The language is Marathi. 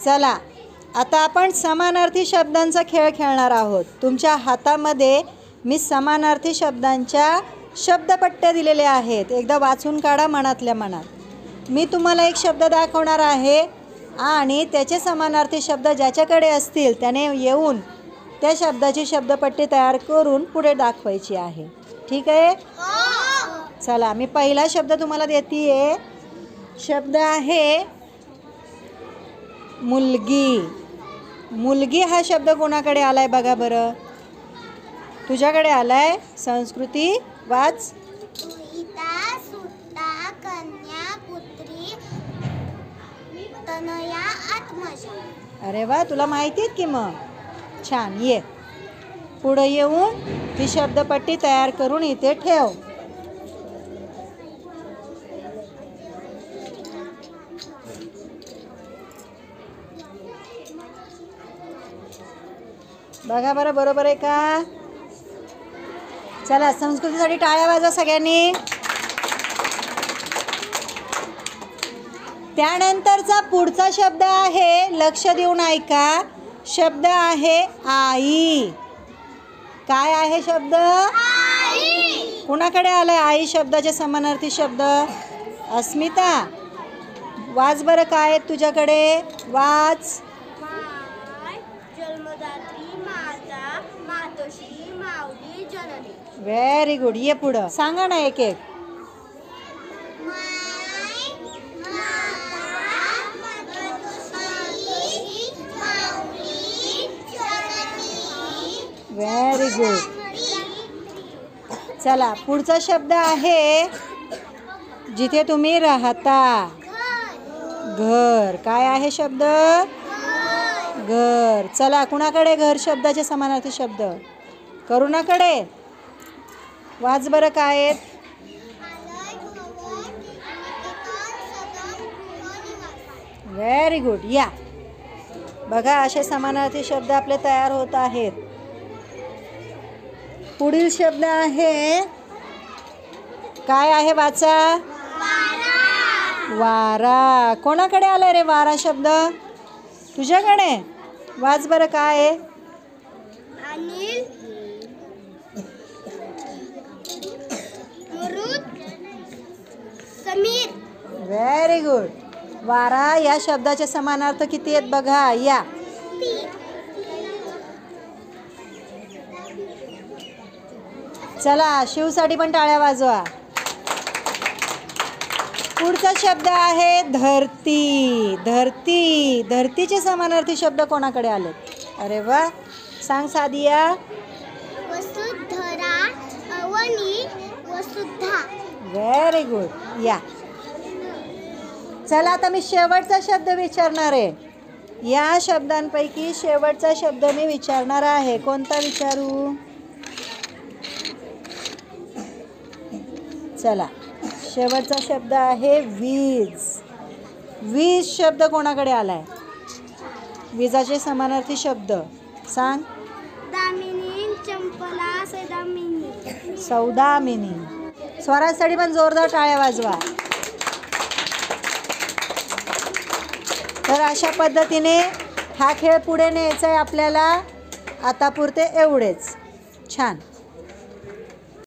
चला आता आपण समानार्थी शब्दांचा खेळ खेळणार आहोत. तुमच्या हातामध्ये मी समानार्थी शब्दांच्या शब्दपट्ट्या दिलेल्या आहेत. एकदा वाचून काढा मनातल्या मनात. मी तुम्हाला एक शब्द दाखवणार आहे आणि त्याचे समानार्थी शब्द ज्याच्याकडे असतील त्याने येऊन त्या शब्दाची शब्दपट्टी तयार करून पुढे दाखवायची आहे. ठीक आहे? चला मी पहिला शब्द तुम्हाला देते. शब्द आहे मुलगी. मुलगी हा शब्द कोणाकडे आलाय बघा बरं. तुझ्याकडे आलाय. संस्कृती वाच. सुहिता, सुता, कन्या, पुत्री, तनया, आत्मजा. अरे वा, तुला माहिती आहेत की मग. छान. ये पुढे येऊन ती शब्दपट्टी तयार करून इथे ठेव. बघा बरं बरोबर आहे का. चला संस्कृतीसाठी टाळ्या वाजवा सगळ्यांनी. त्यानंतरचा पुढचा शब्द आहे, लक्ष देऊन ऐका. शब्द आहे आई. काय आहे शब्द? आई. कुणाकडे आलाय आई शब्दाचे समानार्थी शब्द? अस्मिता वाच बरं. काय आहेत तुझ्याकडे? वाच. जन्मदात्री, माता, मातोश्री, माऊली, जननी. Very good. ये पुढं सांगा ना एक एक. Very good. चला पुढचा शब्द आहे जिथे तुम्ही राहता. घर. काय आहे शब्द? घर. चला कुणाकडे घर शब्दाचे समानार्थी शब्द? करुणाकडे. वाच बरं काय आहेत. Very good. या बघा असे समानार्थी शब्द आपले तयार होत आहेत. पुढील शब्द आहे काय आहे? वाचा. वारा. कोणाकडे आलाय रे वारा शब्द? तुझ्याकडे. वाच बरं काय आहे. अनिल, मरुद, समीर. Very good. वारा या शब्दाचे समानार्थ किती आहेत बघा. या चला शिवसाठी पण टाळ्या वाजवा. पुढचा शब्द आहे धरती. धरती. धरतीचे समानार्थी शब्द कोणाकडे आले? अरे वा, सांग सादिया. वसुधरा, अवनी, वसुधा. Very good. या चला आता मी शेवटचा शब्द विचारणार आहे. या शब्दांपैकी शेवटचा शब्द मी विचारणार आहे. कोणता विचारू? चला शेवटचा शब्द आहे वीज. वीज शब्द कोणाकडे आलाय? विजाचे समानार्थी शब्द सांग. दामिनी, चंपला, सौदामिनी. सौदामिनी. स्वरासाठी पण जोरदार टाळ्या वाजवा. तर अशा पद्धतीने हा खेळ पुढे न्यायचा आहे आपल्याला. आतापुरते एवढेच. छान.